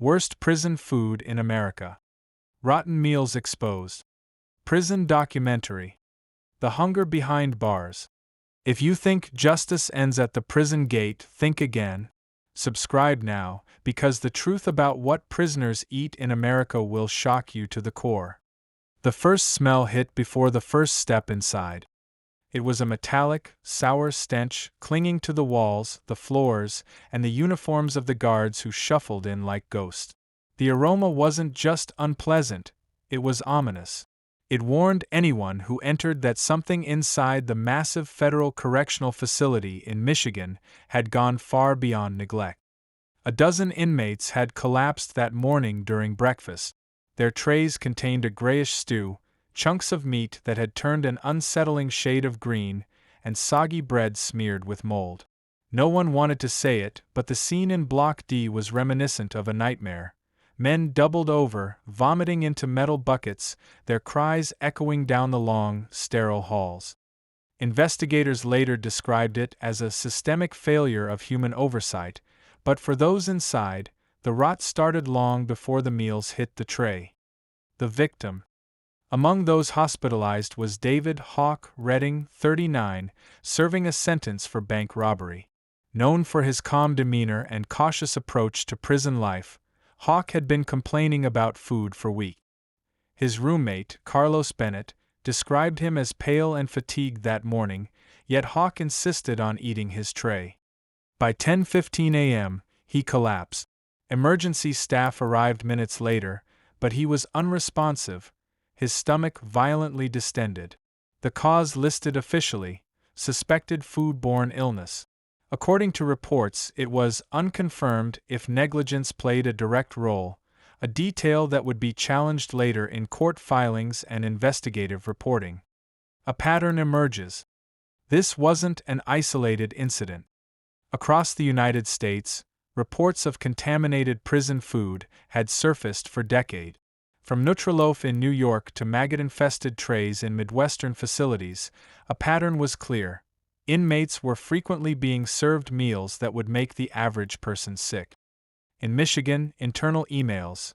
Worst prison food in America. Rotten meals exposed. Prison documentary. The hunger behind bars. If you think justice ends at the prison gate, think again. Subscribe now, because the truth about what prisoners eat in America will shock you to the core. The first smell hit before the first step inside. It was a metallic, sour stench clinging to the walls, the floors, and the uniforms of the guards who shuffled in like ghosts. The aroma wasn't just unpleasant, it was ominous. It warned anyone who entered that something inside the massive federal correctional facility in Michigan had gone far beyond neglect. A dozen inmates had collapsed that morning during breakfast. Their trays contained a grayish stew, chunks of meat that had turned an unsettling shade of green, and soggy bread smeared with mold. No one wanted to say it, but the scene in Block D was reminiscent of a nightmare. Men doubled over, vomiting into metal buckets, their cries echoing down the long, sterile halls. Investigators later described it as a systemic failure of human oversight, but for those inside, the rot started long before the meals hit the tray. The victim. Among those hospitalized was David Hawk Redding, 39, serving a sentence for bank robbery. Known for his calm demeanor and cautious approach to prison life, Hawk had been complaining about food for weeks. His roommate, Carlos Bennett, described him as pale and fatigued that morning, yet Hawk insisted on eating his tray. By 10:15 a.m., he collapsed. Emergency staff arrived minutes later, but he was unresponsive, his stomach violently distended. The cause listed officially: suspected foodborne illness. According to reports, it was unconfirmed if negligence played a direct role, a detail that would be challenged later in court filings and investigative reporting. A pattern emerges. This wasn't an isolated incident. Across the United States, reports of contaminated prison food had surfaced for decades. From nutraloaf in New York to maggot-infested trays in Midwestern facilities, a pattern was clear. Inmates were frequently being served meals that would make the average person sick. In Michigan, internal emails,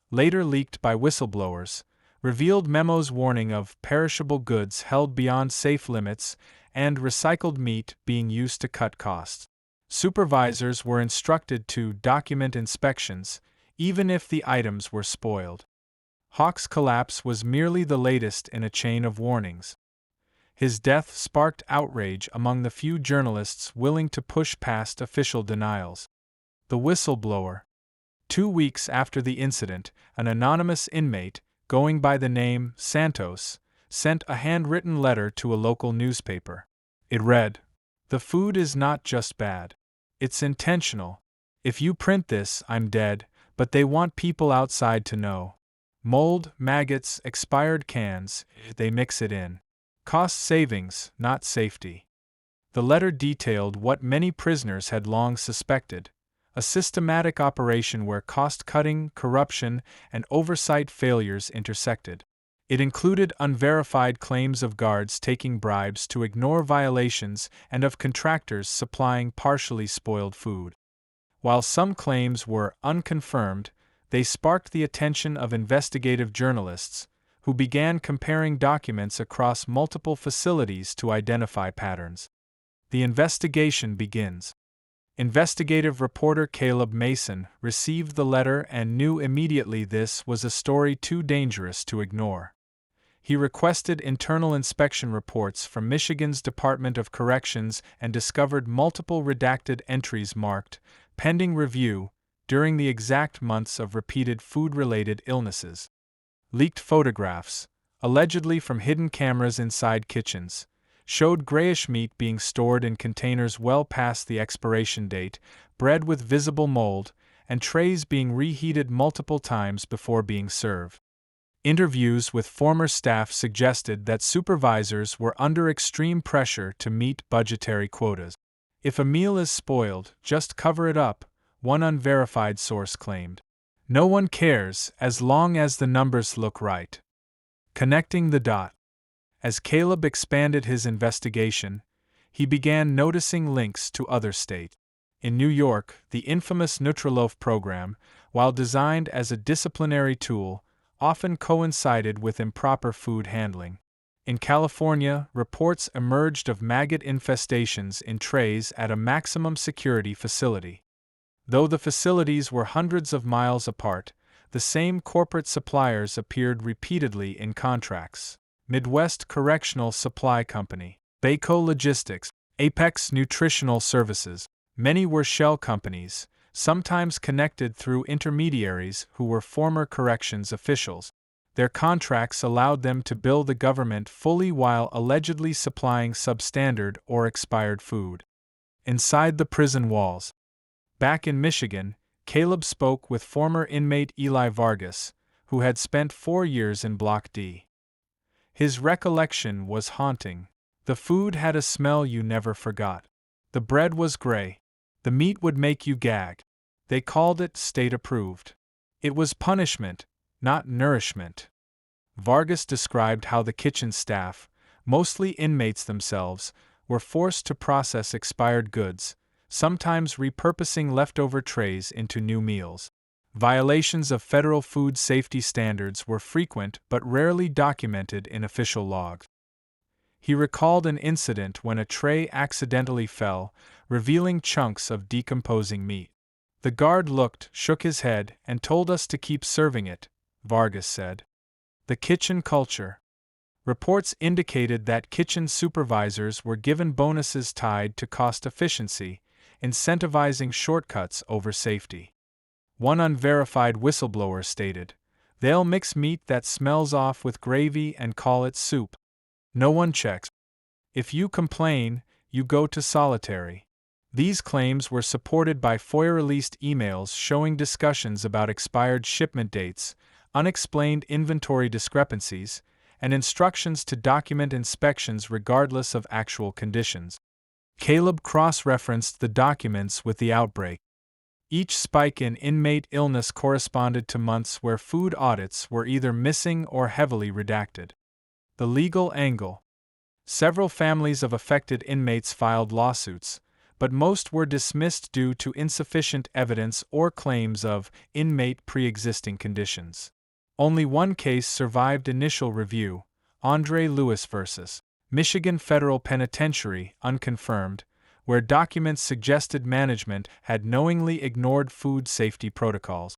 later leaked by whistleblowers, revealed memos warning of perishable goods held beyond safe limits and recycled meat being used to cut costs. Supervisors were instructed to document inspections, even if the items were spoiled. Hawk's collapse was merely the latest in a chain of warnings. His death sparked outrage among the few journalists willing to push past official denials. The whistleblower. 2 weeks after the incident, an anonymous inmate, going by the name Santos, sent a handwritten letter to a local newspaper. It read, "The food is not just bad. It's intentional. If you print this, I'm dead, but they want people outside to know. Mold, maggots, expired cans, they mix it in. Cost savings, not safety." The letter detailed what many prisoners had long suspected: a systematic operation where cost-cutting, corruption, and oversight failures intersected. It included unverified claims of guards taking bribes to ignore violations and of contractors supplying partially spoiled food. While some claims were unconfirmed, they sparked the attention of investigative journalists, who began comparing documents across multiple facilities to identify patterns. The investigation begins. Investigative reporter Caleb Mason received the letter and knew immediately this was a story too dangerous to ignore. He requested internal inspection reports from Michigan's Department of Corrections and discovered multiple redacted entries marked "pending review" during the exact months of repeated food-related illnesses. Leaked photographs, allegedly from hidden cameras inside kitchens, showed grayish meat being stored in containers well past the expiration date, bread with visible mold, and trays being reheated multiple times before being served. Interviews with former staff suggested that supervisors were under extreme pressure to meet budgetary quotas. "If a meal is spoiled, just cover it up," one unverified source claimed. "No one cares as long as the numbers look right." Connecting the dot. As Caleb expanded his investigation, he began noticing links to other states. In New York, the infamous nutraloaf program, while designed as a disciplinary tool, often coincided with improper food handling. In California, reports emerged of maggot infestations in trays at a maximum security facility. Though the facilities were hundreds of miles apart, the same corporate suppliers appeared repeatedly in contracts. Midwest Correctional Supply Company, Baco Logistics, Apex Nutritional Services. Many were shell companies, sometimes connected through intermediaries who were former corrections officials. Their contracts allowed them to bill the government fully while allegedly supplying substandard or expired food. Inside the prison walls. Back in Michigan, Caleb spoke with former inmate Eli Vargas, who had spent 4 years in Block D. His recollection was haunting. The food had a smell you never forgot. The bread was gray. The meat would make you gag. They called it state-approved. It was punishment, not nourishment. Vargas described how the kitchen staff, mostly inmates themselves, were forced to process expired goods, sometimes repurposing leftover trays into new meals. Violations of federal food safety standards were frequent but rarely documented in official logs. He recalled an incident when a tray accidentally fell, revealing chunks of decomposing meat. The guard looked, shook his head, and told us to keep serving it, Vargas said. The kitchen culture. Reports indicated that kitchen supervisors were given bonuses tied to cost efficiency, incentivizing shortcuts over safety. One unverified whistleblower stated, "They'll mix meat that smells off with gravy and call it soup. No one checks. If you complain, you go to solitary." These claims were supported by FOIA-released emails showing discussions about expired shipment dates, unexplained inventory discrepancies, and instructions to document inspections regardless of actual conditions. Caleb cross-referenced the documents with the outbreak. Each spike in inmate illness corresponded to months where food audits were either missing or heavily redacted. The legal angle. Several families of affected inmates filed lawsuits, but most were dismissed due to insufficient evidence or claims of inmate pre-existing conditions. Only one case survived initial review, Andre Lewis vs. Michigan Federal Penitentiary, unconfirmed, where documents suggested management had knowingly ignored food safety protocols.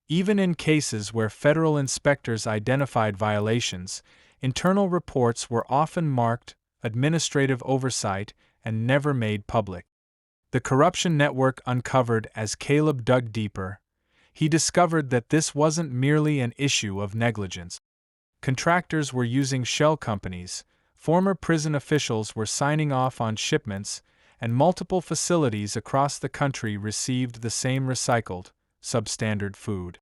Even in cases where federal inspectors identified violations, internal reports were often marked administrative oversight and never made public. The corruption network uncovered as Caleb dug deeper. He discovered that this wasn't merely an issue of negligence. Contractors were using shell companies, former prison officials were signing off on shipments, and multiple facilities across the country received the same recycled, substandard food.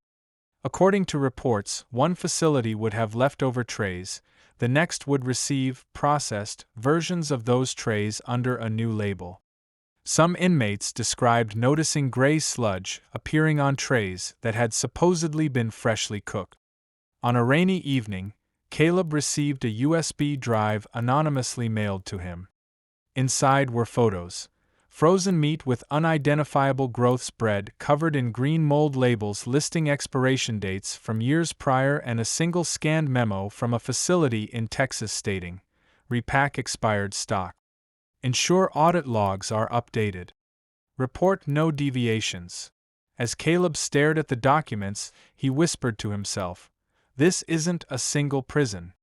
According to reports, one facility would have leftover trays, the next would receive processed versions of those trays under a new label. Some inmates described noticing gray sludge appearing on trays that had supposedly been freshly cooked. On a rainy evening, Caleb received a USB drive anonymously mailed to him. Inside were photos. Frozen meat with unidentifiable growths, bread covered in green mold labels listing expiration dates from years prior, and a single scanned memo from a facility in Texas stating, "Repack expired stock. Ensure audit logs are updated. Report no deviations." As Caleb stared at the documents, he whispered to himself, "This isn't a single prison.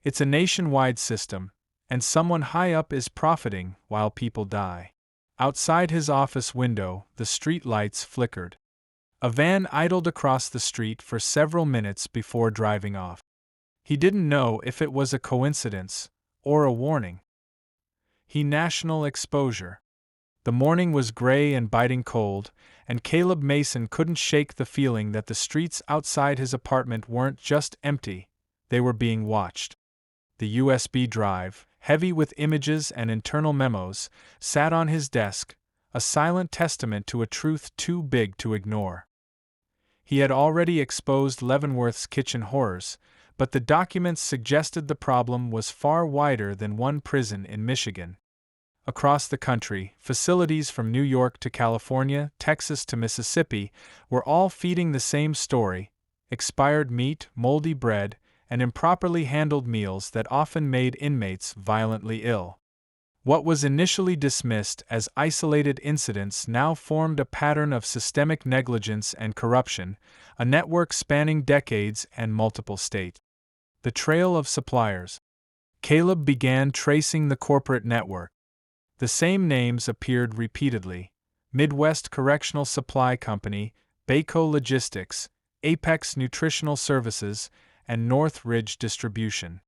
It's a nationwide system, and someone high up is profiting while people die." Outside his office window, the street lights flickered. A van idled across the street for several minutes before driving off. He didn't know if it was a coincidence or a warning. National exposure. The morning was gray and biting cold, and Caleb Mason couldn't shake the feeling that the streets outside his apartment weren't just empty, they were being watched. The USB drive, heavy with images and internal memos, sat on his desk, a silent testament to a truth too big to ignore. He had already exposed Leavenworth's kitchen horrors, but the documents suggested the problem was far wider than one prison in Michigan. Across the country, facilities from New York to California, Texas to Mississippi were all feeding the same story: expired meat, moldy bread, and improperly handled meals that often made inmates violently ill. What was initially dismissed as isolated incidents now formed a pattern of systemic negligence and corruption, a network spanning decades and multiple states. The trail of suppliers. Caleb began tracing the corporate network. The same names appeared repeatedly: Midwest Correctional Supply Company, Baco Logistics, Apex Nutritional Services, and North Ridge Distribution.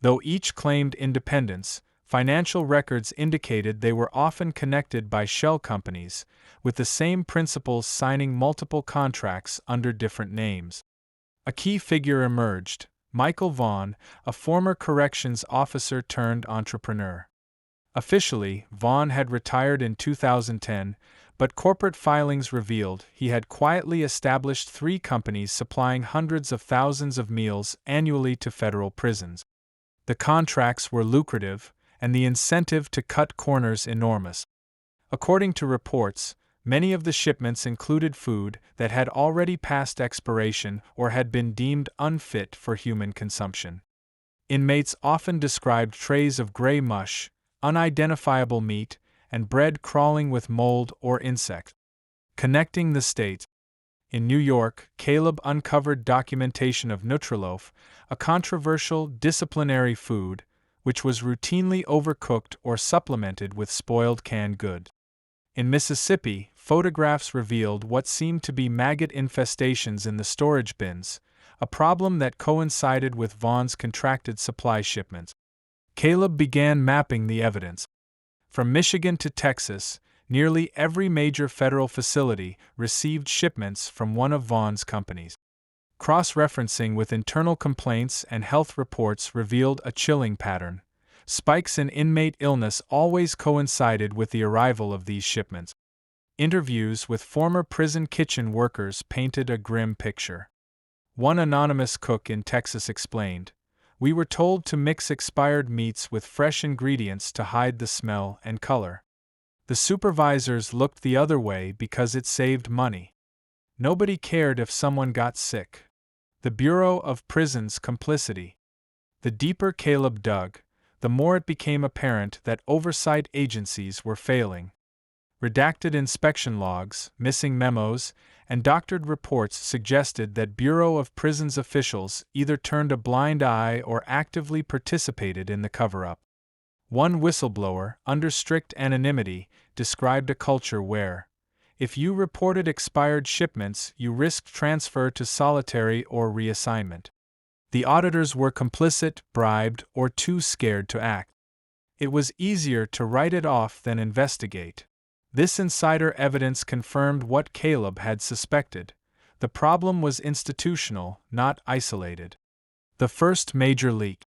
Though each claimed independence, financial records indicated they were often connected by shell companies, with the same principals signing multiple contracts under different names. A key figure emerged: Michael Vaughn, a former corrections officer turned entrepreneur. Officially, Vaughn had retired in 2010, but corporate filings revealed he had quietly established 3 companies supplying hundreds of thousands of meals annually to federal prisons. The contracts were lucrative, and the incentive to cut corners enormous. According to reports, many of the shipments included food that had already passed expiration or had been deemed unfit for human consumption. Inmates often described trays of gray mush, unidentifiable meat, and bread crawling with mold or insects. Connecting the states. In New York, Caleb uncovered documentation of nutraloaf, a controversial disciplinary food, which was routinely overcooked or supplemented with spoiled canned goods. In Mississippi, photographs revealed what seemed to be maggot infestations in the storage bins, a problem that coincided with Vaughn's contracted supply shipments. Caleb began mapping the evidence. From Michigan to Texas, nearly every major federal facility received shipments from one of Vaughn's companies. Cross-referencing with internal complaints and health reports revealed a chilling pattern. Spikes in inmate illness always coincided with the arrival of these shipments. Interviews with former prison kitchen workers painted a grim picture. One anonymous cook in Texas explained, "We were told to mix expired meats with fresh ingredients to hide the smell and color. The supervisors looked the other way because it saved money. Nobody cared if someone got sick." The Bureau of Prisons' complicity. The deeper Caleb dug, the more it became apparent that oversight agencies were failing. Redacted inspection logs, missing memos, and doctored reports suggested that Bureau of Prisons officials either turned a blind eye or actively participated in the cover-up. One whistleblower, under strict anonymity, described a culture where, if you reported expired shipments, you risked transfer to solitary or reassignment. The auditors were complicit, bribed, or too scared to act. It was easier to write it off than investigate. This insider evidence confirmed what Caleb had suspected. The problem was institutional, not isolated. The first major leak.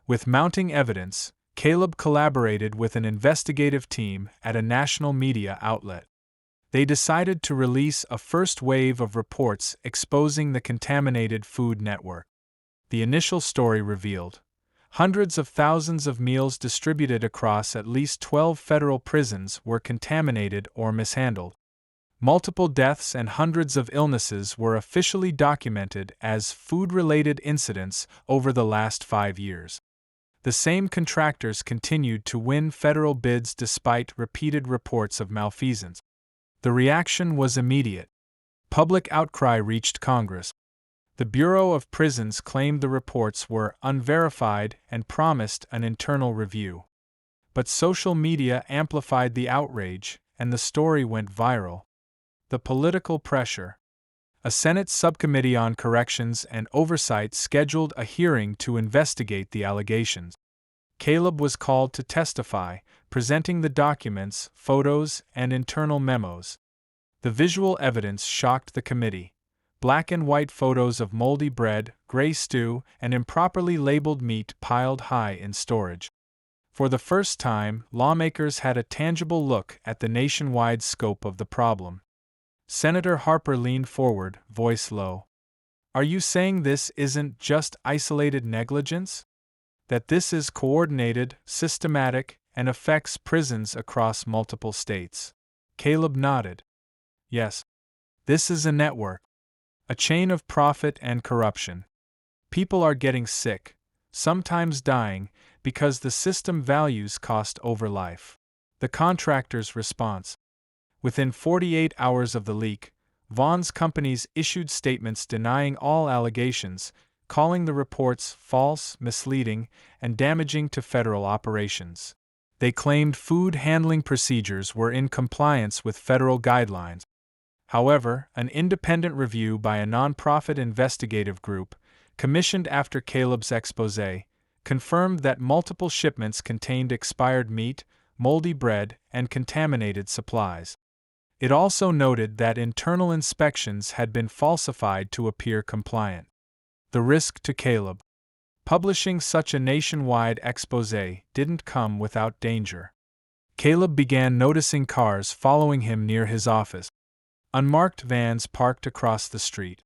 With mounting evidence, Caleb collaborated with an investigative team at a national media outlet. They decided to release a first wave of reports exposing the contaminated food network. The initial story revealed hundreds of thousands of meals distributed across at least 12 federal prisons were contaminated or mishandled. Multiple deaths and hundreds of illnesses were officially documented as food-related incidents over the last 5 years. The same contractors continued to win federal bids despite repeated reports of malfeasance. The reaction was immediate. Public outcry reached Congress. The Bureau of Prisons claimed the reports were unverified and promised an internal review. But social media amplified the outrage, and the story went viral. The political pressure. A Senate subcommittee on corrections and oversight scheduled a hearing to investigate the allegations. Caleb was called to testify, presenting the documents, photos, and internal memos. The visual evidence shocked the committee. Black and white photos of moldy bread, gray stew, and improperly labeled meat piled high in storage. For the first time, lawmakers had a tangible look at the nationwide scope of the problem. Senator Harper leaned forward, voice low. "Are you saying this isn't just isolated negligence? That this is coordinated, systematic, and affects prisons across multiple states. Caleb nodded. Yes. This is a network. A chain of profit and corruption. People are getting sick, sometimes dying, because the system values cost over life. The contractor's response. Within 48 hours of the leak, Vaughn's companies issued statements denying all allegations, calling the reports false, misleading, and damaging to federal operations. They claimed food handling procedures were in compliance with federal guidelines. However, an independent review by a nonprofit investigative group, commissioned after Caleb's exposé, confirmed that multiple shipments contained expired meat, moldy bread, and contaminated supplies. It also noted that internal inspections had been falsified to appear compliant. The risk to Caleb. Publishing such a nationwide exposé didn't come without danger. Caleb began noticing cars following him near his office. Unmarked vans parked across the street.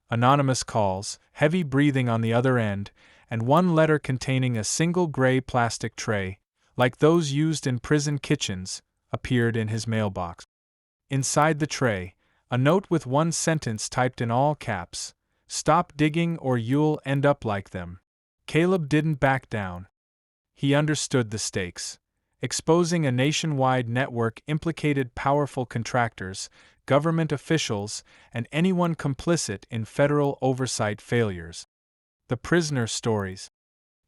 Anonymous calls, heavy breathing on the other end, and one letter containing a single gray plastic tray, like those used in prison kitchens, appeared in his mailbox. Inside the tray, a note with one sentence typed in all caps: "Stop digging or you'll end up like them." Caleb didn't back down. He understood the stakes. Exposing a nationwide network implicated powerful contractors, government officials, and anyone complicit in federal oversight failures. The prisoner stories.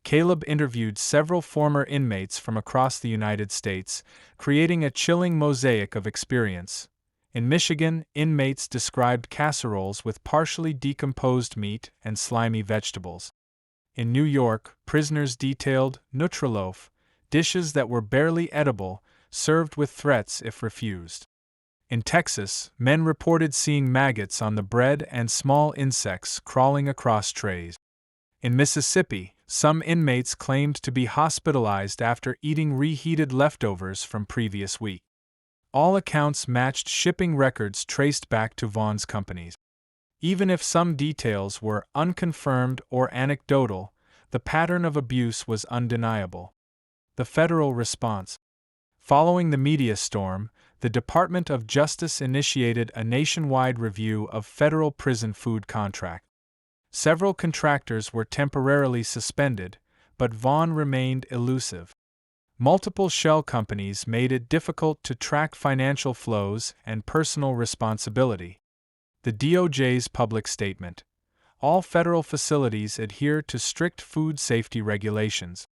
Caleb interviewed several former inmates from across the United States, creating a chilling mosaic of experience. In Michigan, inmates described casseroles with partially decomposed meat and slimy vegetables. In New York, prisoners detailed nutraloaf, dishes that were barely edible, served with threats if refused. In Texas, men reported seeing maggots on the bread and small insects crawling across trays. In Mississippi, some inmates claimed to be hospitalized after eating reheated leftovers from previous week. All accounts matched shipping records traced back to Vaughn's companies. Even if some details were unconfirmed or anecdotal, the pattern of abuse was undeniable. The federal response. Following the media storm, the Department of Justice initiated a nationwide review of federal prison food contracts. Several contractors were temporarily suspended, but Vaughn remained elusive. Multiple shell companies made it difficult to track financial flows and personal responsibility. The DOJ's public statement. All federal facilities adhere to strict food safety regulations.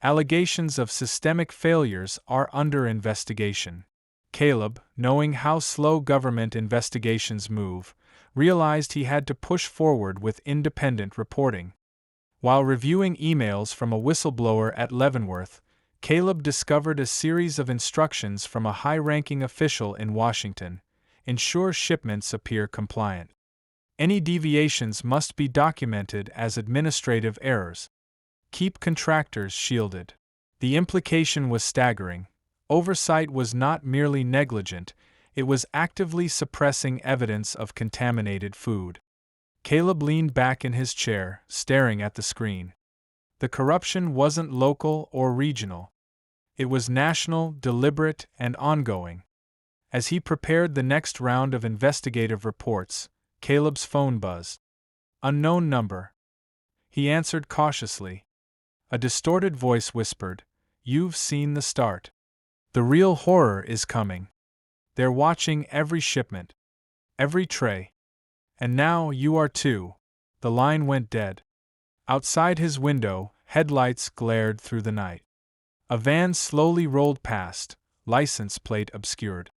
Allegations of systemic failures are under investigation. Caleb, knowing how slow government investigations move, realized he had to push forward with independent reporting. While reviewing emails from a whistleblower at Leavenworth, Caleb discovered a series of instructions from a high-ranking official in Washington: ensure shipments appear compliant. Any deviations must be documented as administrative errors. Keep contractors shielded. The implication was staggering. Oversight was not merely negligent, it was actively suppressing evidence of contaminated food. Caleb leaned back in his chair, staring at the screen. The corruption wasn't local or regional. It was national, deliberate, and ongoing. As he prepared the next round of investigative reports, Caleb's phone buzzed. Unknown number. He answered cautiously. A distorted voice whispered, "You've seen the start. The real horror is coming. They're watching every shipment, every tray. And now you are too." The line went dead. Outside his window, headlights glared through the night. A van slowly rolled past, license plate obscured.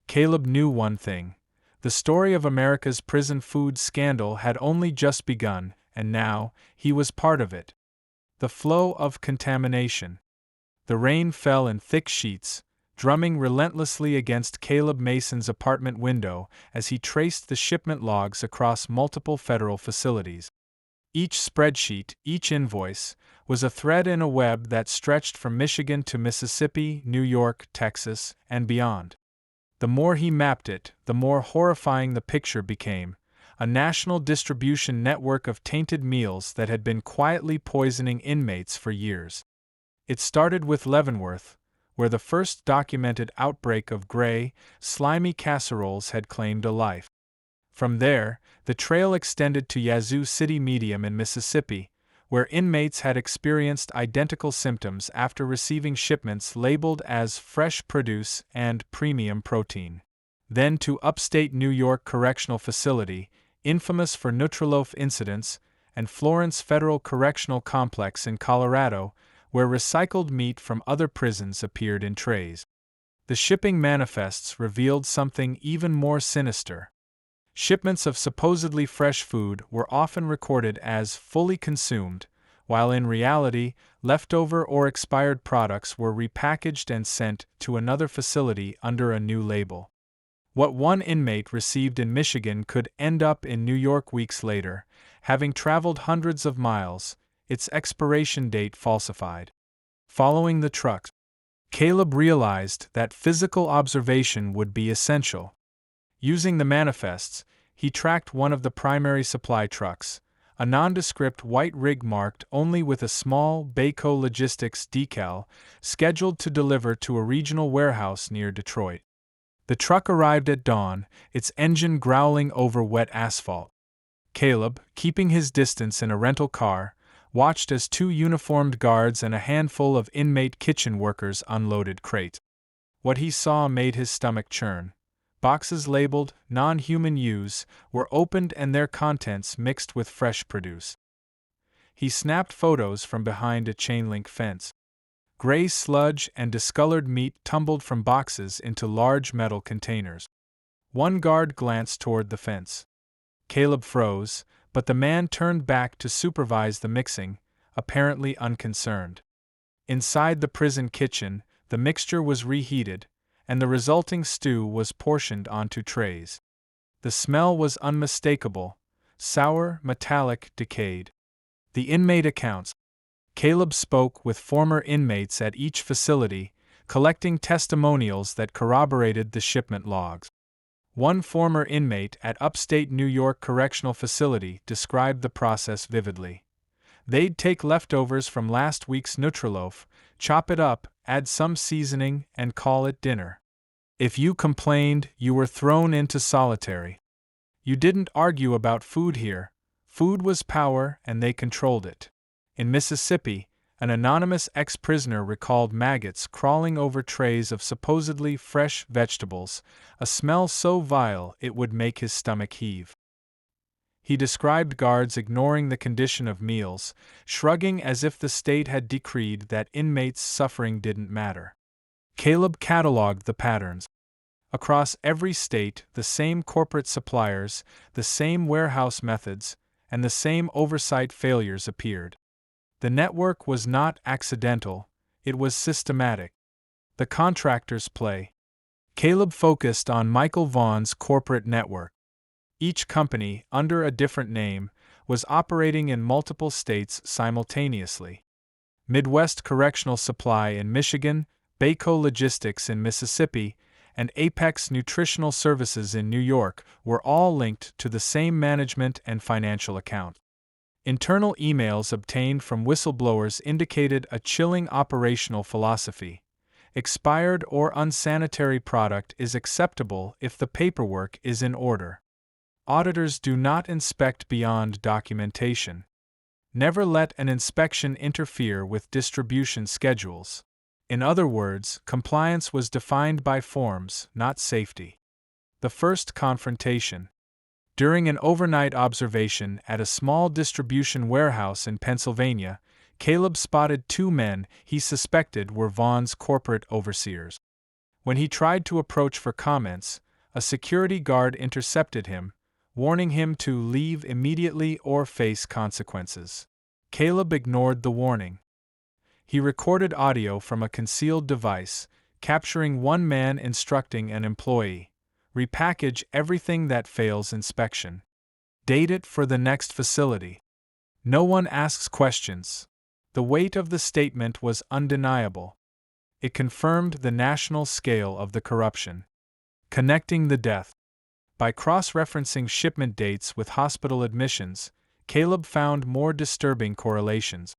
Caleb knew one thing. The story of America's prison food scandal had only just begun, and now, he was part of it. The flow of contamination. The rain fell in thick sheets, drumming relentlessly against Caleb Mason's apartment window as he traced the shipment logs across multiple federal facilities. Each spreadsheet, each invoice, was a thread in a web that stretched from Michigan to Mississippi, New York, Texas, and beyond. The more he mapped it, the more horrifying the picture became: a national distribution network of tainted meals that had been quietly poisoning inmates for years. It started with Leavenworth, where the first documented outbreak of gray, slimy casseroles had claimed a life. From there, the trail extended to Yazoo City Medium in Mississippi, where inmates had experienced identical symptoms after receiving shipments labeled as fresh produce and premium protein. Then to upstate New York Correctional Facility, infamous for nutraloaf incidents, and Florence Federal Correctional Complex in Colorado, where recycled meat from other prisons appeared in trays. The shipping manifests revealed something even more sinister. Shipments of supposedly fresh food were often recorded as fully consumed, while in reality, leftover or expired products were repackaged and sent to another facility under a new label. What one inmate received in Michigan could end up in New York weeks later, having traveled hundreds of miles, its expiration date falsified. Following the trucks, Caleb realized that physical observation would be essential. Using the manifests, he tracked one of the primary supply trucks, a nondescript white rig marked only with a small Bayco Logistics decal, scheduled to deliver to a regional warehouse near Detroit. The truck arrived at dawn, its engine growling over wet asphalt. Caleb, keeping his distance in a rental car, watched as two uniformed guards and a handful of inmate kitchen workers unloaded crates. What he saw made his stomach churn. Boxes labeled non-human use were opened and their contents mixed with fresh produce. He snapped photos from behind a chain-link fence. Gray sludge and discolored meat tumbled from boxes into large metal containers. One guard glanced toward the fence. Caleb froze, but the man turned back to supervise the mixing, apparently unconcerned. Inside the prison kitchen, the mixture was reheated, and the resulting stew was portioned onto trays. The smell was unmistakable, sour, metallic, decayed. The inmate accounts. Caleb spoke with former inmates at each facility, collecting testimonials that corroborated the shipment logs. One former inmate at upstate New York Correctional Facility described the process vividly. They'd take leftovers from last week's nutraloaf, chop it up, add some seasoning, and call it dinner. If you complained, you were thrown into solitary. You didn't argue about food here. Food was power, and they controlled it. In Mississippi, an anonymous ex-prisoner recalled maggots crawling over trays of supposedly fresh vegetables, a smell so vile it would make his stomach heave. He described guards ignoring the condition of meals, shrugging as if the state had decreed that inmates' suffering didn't matter. Caleb cataloged the patterns. Across every state, the same corporate suppliers, the same warehouse methods, and the same oversight failures appeared. The network was not accidental, it was systematic. The contractors play. Caleb focused on Michael Vaughn's corporate network. Each company, under a different name, was operating in multiple states simultaneously. Midwest Correctional Supply in Michigan, Bayco Logistics in Mississippi, and Apex Nutritional Services in New York were all linked to the same management and financial account. Internal emails obtained from whistleblowers indicated a chilling operational philosophy. Expired or unsanitary product is acceptable if the paperwork is in order. Auditors do not inspect beyond documentation. Never let an inspection interfere with distribution schedules. In other words, compliance was defined by forms, not safety. The first confrontation. During an overnight observation at a small distribution warehouse in Pennsylvania, Caleb spotted two men he suspected were Vaughn's corporate overseers. When he tried to approach for comments, a security guard intercepted him, warning him to leave immediately or face consequences. Caleb ignored the warning. He recorded audio from a concealed device, capturing one man instructing an employee, "Repackage everything that fails inspection. Date it for the next facility. No one asks questions." The weight of the statement was undeniable. It confirmed the national scale of the corruption. Connecting the death. By cross-referencing shipment dates with hospital admissions, Caleb found more disturbing correlations.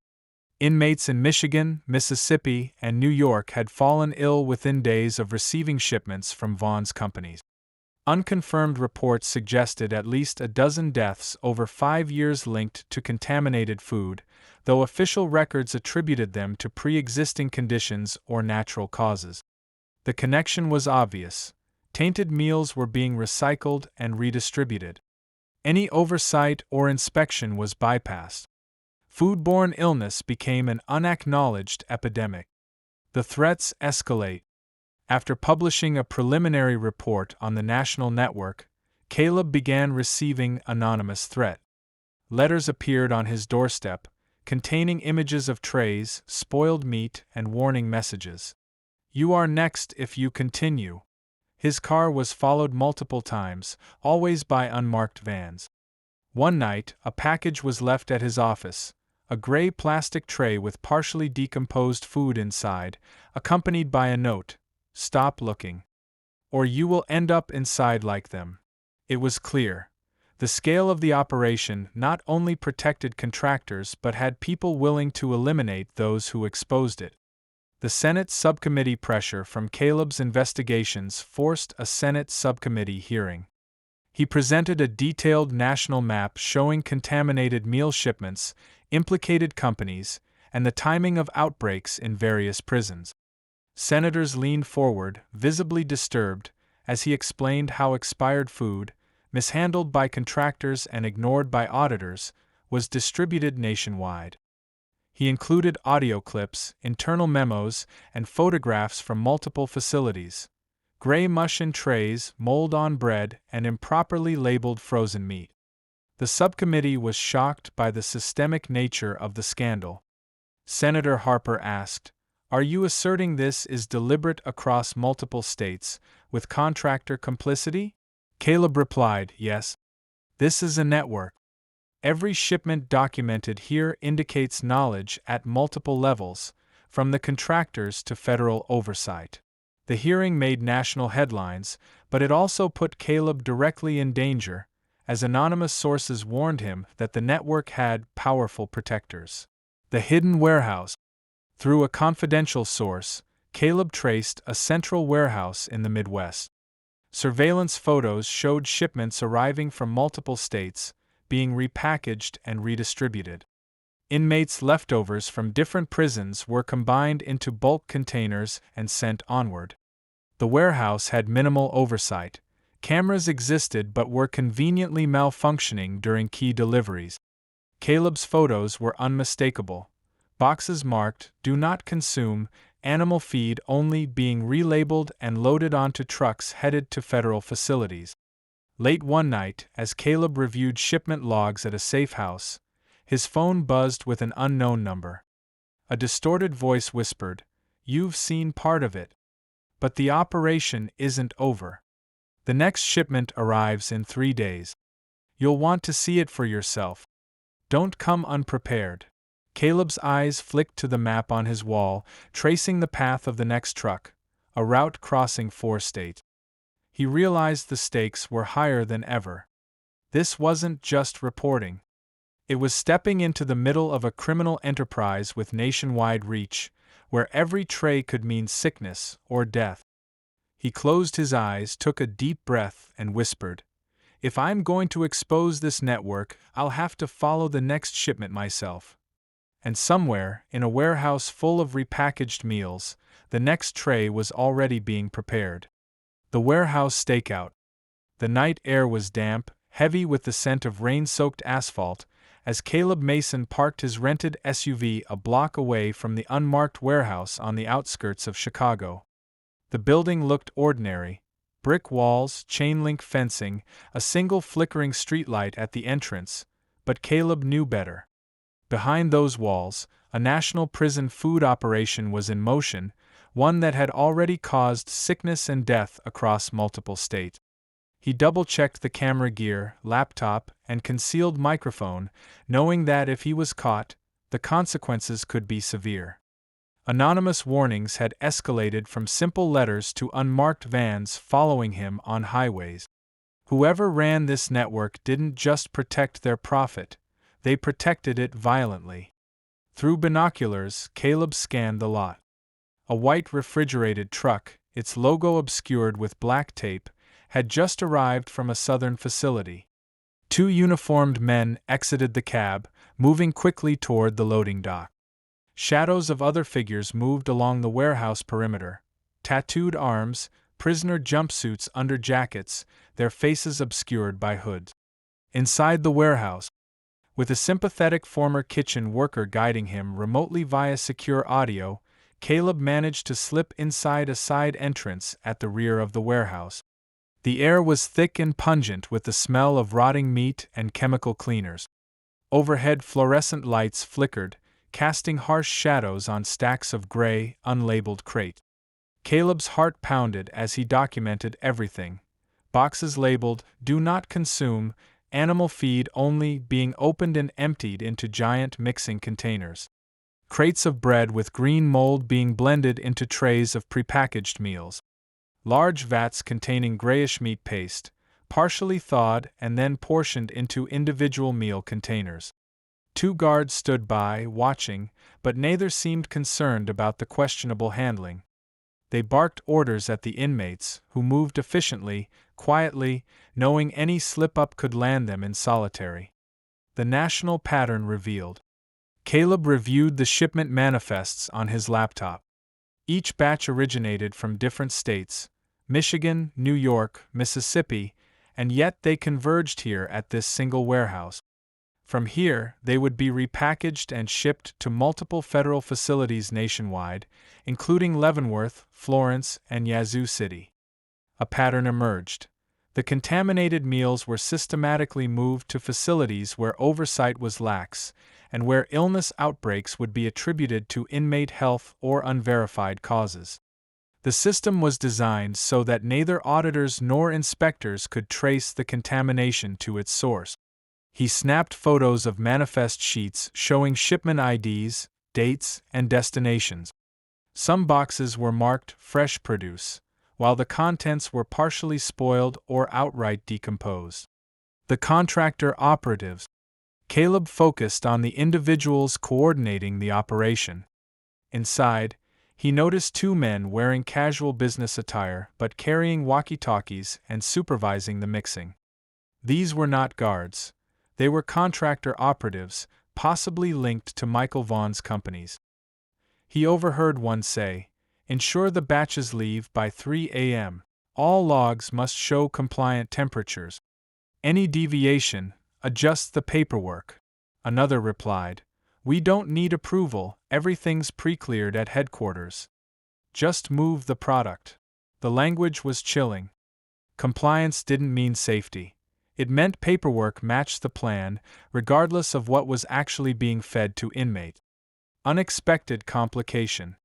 Inmates in Michigan, Mississippi, and New York had fallen ill within days of receiving shipments from Vaughn's companies. Unconfirmed reports suggested at least a dozen deaths over 5 years linked to contaminated food, though official records attributed them to pre-existing conditions or natural causes. The connection was obvious. Tainted meals were being recycled and redistributed. Any oversight or inspection was bypassed. Foodborne illness became an unacknowledged epidemic. The threats escalate. After publishing a preliminary report on the national network, Caleb began receiving anonymous threats. Letters appeared on his doorstep, containing images of trays, spoiled meat, and warning messages. "You are next if you continue." His car was followed multiple times, always by unmarked vans. One night, a package was left at his office, a gray plastic tray with partially decomposed food inside, accompanied by a note: "Stop looking, or you will end up inside like them." It was clear. The scale of the operation not only protected contractors but had people willing to eliminate those who exposed it. The Senate subcommittee pressure from Caleb's investigations forced a Senate subcommittee hearing. He presented a detailed national map showing contaminated meal shipments, implicated companies, and the timing of outbreaks in various prisons. Senators leaned forward, visibly disturbed, as he explained how expired food, mishandled by contractors and ignored by auditors, was distributed nationwide. He included audio clips, internal memos, and photographs from multiple facilities: gray mush in trays, mold on bread, and improperly labeled frozen meat. The subcommittee was shocked by the systemic nature of the scandal. Senator Harper asked, "Are you asserting this is deliberate across multiple states, with contractor complicity?" Caleb replied, "Yes. This is a network. Every shipment documented here indicates knowledge at multiple levels, from the contractors to federal oversight." The hearing made national headlines, but it also put Caleb directly in danger, as anonymous sources warned him that the network had powerful protectors. The hidden warehouse. Through a confidential source, Caleb traced a central warehouse in the Midwest. Surveillance photos showed shipments arriving from multiple states, being repackaged and redistributed. Inmates' leftovers from different prisons were combined into bulk containers and sent onward. The warehouse had minimal oversight. Cameras existed but were conveniently malfunctioning during key deliveries. Caleb's photos were unmistakable. Boxes marked "Do not consume," animal feed only, being relabeled and loaded onto trucks headed to federal facilities. Late one night, as Caleb reviewed shipment logs at a safe house, his phone buzzed with an unknown number. A distorted voice whispered, "You've seen part of it. But the operation isn't over. The next shipment arrives in 3 days. You'll want to see it for yourself. Don't come unprepared." Caleb's eyes flicked to the map on his wall, tracing the path of the next truck, a route crossing 4 states. He realized the stakes were higher than ever. This wasn't just reporting. It was stepping into the middle of a criminal enterprise with nationwide reach, where every tray could mean sickness or death. He closed his eyes, took a deep breath, and whispered, "If I'm going to expose this network, I'll have to follow the next shipment myself." And somewhere, in a warehouse full of repackaged meals, the next tray was already being prepared. The warehouse stakeout. The night air was damp, heavy with the scent of rain-soaked asphalt, as Caleb Mason parked his rented SUV a block away from the unmarked warehouse on the outskirts of Chicago. The building looked ordinary: brick walls, chain-link fencing, a single flickering streetlight at the entrance, but Caleb knew better. Behind those walls, a national prison food operation was in motion, one that had already caused sickness and death across multiple states. He double-checked the camera gear, laptop, and concealed microphone, knowing that if he was caught, the consequences could be severe. Anonymous warnings had escalated from simple letters to unmarked vans following him on highways. Whoever ran this network didn't just protect their profit, they protected it violently. Through binoculars, Caleb scanned the lot. A white refrigerated truck, its logo obscured with black tape, had just arrived from a southern facility. Two uniformed men exited the cab, moving quickly toward the loading dock. Shadows of other figures moved along the warehouse perimeter. Tattooed arms, prisoner jumpsuits under jackets, their faces obscured by hoods. Inside the warehouse, with a sympathetic former kitchen worker guiding him remotely via secure audio, Caleb managed to slip inside a side entrance at the rear of the warehouse. The air was thick and pungent with the smell of rotting meat and chemical cleaners. Overhead fluorescent lights flickered, casting harsh shadows on stacks of gray, unlabeled crates. Caleb's heart pounded as he documented everything. Boxes labeled, "Do not consume," animal feed only, being opened and emptied into giant mixing containers. Crates of bread with green mold being blended into trays of prepackaged meals. Large vats containing grayish meat paste, partially thawed and then portioned into individual meal containers. Two guards stood by, watching, but neither seemed concerned about the questionable handling. They barked orders at the inmates, who moved efficiently, quietly, knowing any slip-up could land them in solitary. The national pattern revealed. Caleb reviewed the shipment manifests on his laptop. Each batch originated from different states, Michigan, New York, Mississippi, and yet they converged here at this single warehouse. From here, they would be repackaged and shipped to multiple federal facilities nationwide, including Leavenworth, Florence, and Yazoo City. A pattern emerged. The contaminated meals were systematically moved to facilities where oversight was lax, and where illness outbreaks would be attributed to inmate health or unverified causes. The system was designed so that neither auditors nor inspectors could trace the contamination to its source. He snapped photos of manifest sheets showing shipment IDs, dates, and destinations. Some boxes were marked "fresh produce," while the contents were partially spoiled or outright decomposed. The contractor operatives. Caleb focused on the individuals coordinating the operation. Inside, he noticed two men wearing casual business attire but carrying walkie-talkies and supervising the mixing. These were not guards. They were contractor operatives, possibly linked to Michael Vaughn's companies. He overheard one say, "Ensure the batches leave by 3 a.m. All logs must show compliant temperatures. Any deviation, adjust the paperwork." Another replied, "We don't need approval, everything's pre-cleared at headquarters. Just move the product." The language was chilling. Compliance didn't mean safety. It meant paperwork matched the plan, regardless of what was actually being fed to inmates. Unexpected complication.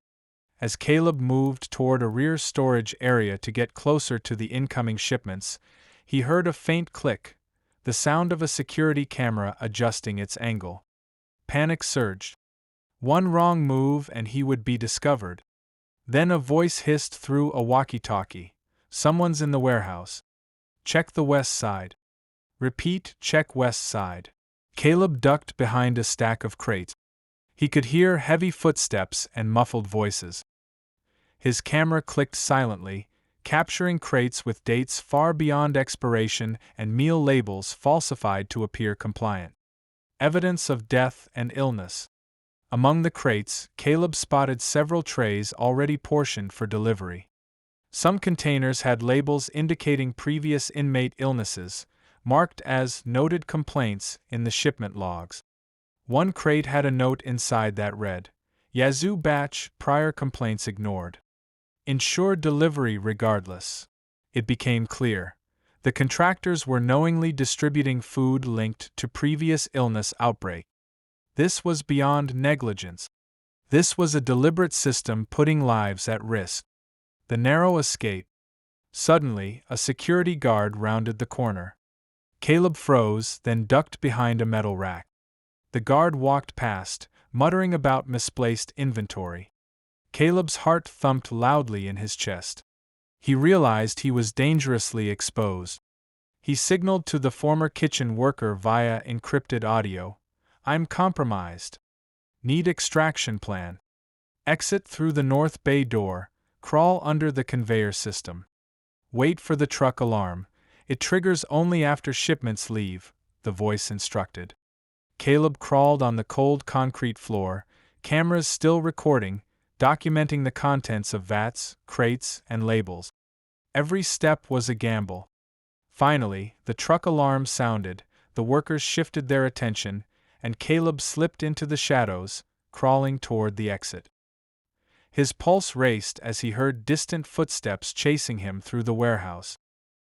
As Caleb moved toward a rear storage area to get closer to the incoming shipments, he heard a faint click, the sound of a security camera adjusting its angle. Panic surged. One wrong move and he would be discovered. Then a voice hissed through a walkie-talkie, "Someone's in the warehouse. Check the west side." Repeat, "Check west side." Caleb ducked behind a stack of crates. He could hear heavy footsteps and muffled voices. His camera clicked silently, capturing crates with dates far beyond expiration and meal labels falsified to appear compliant. Evidence of death and illness. Among the crates, Caleb spotted several trays already portioned for delivery. Some containers had labels indicating previous inmate illnesses, marked as "noted complaints" in the shipment logs. One crate had a note inside that read, "Yazoo batch, prior complaints ignored. Ensure delivery regardless." It became clear. The contractors were knowingly distributing food linked to previous illness outbreak. This was beyond negligence. This was a deliberate system putting lives at risk. The narrow escape. Suddenly, a security guard rounded the corner. Caleb froze, then ducked behind a metal rack. The guard walked past, muttering about misplaced inventory. Caleb's heart thumped loudly in his chest. He realized he was dangerously exposed. He signaled to the former kitchen worker via encrypted audio, "I'm compromised." Need extraction plan. Exit through the north bay door, crawl under the conveyor system. Wait for the truck alarm. It triggers only after shipments leave, the voice instructed. Caleb crawled on the cold concrete floor, cameras still recording, documenting the contents of vats, crates, and labels. Every step was a gamble. Finally, the truck alarm sounded, the workers shifted their attention, and Caleb slipped into the shadows, crawling toward the exit. His pulse raced as he heard distant footsteps chasing him through the warehouse.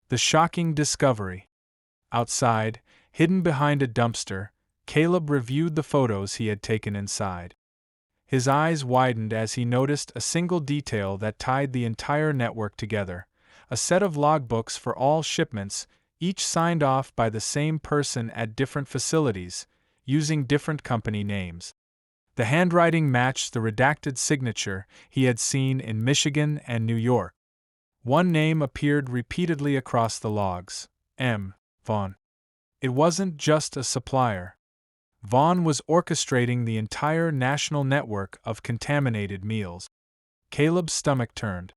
The shocking discovery. Outside, hidden behind a dumpster, Caleb reviewed the photos he had taken inside. His eyes widened as he noticed a single detail that tied the entire network together: a set of logbooks for all shipments, each signed off by the same person at different facilities, using different company names. The handwriting matched the redacted signature he had seen in Michigan and New York. One name appeared repeatedly across the logs: M. Vaughn. It wasn't just a supplier. Vaughn was orchestrating the entire national network of contaminated meals. Caleb's stomach turned.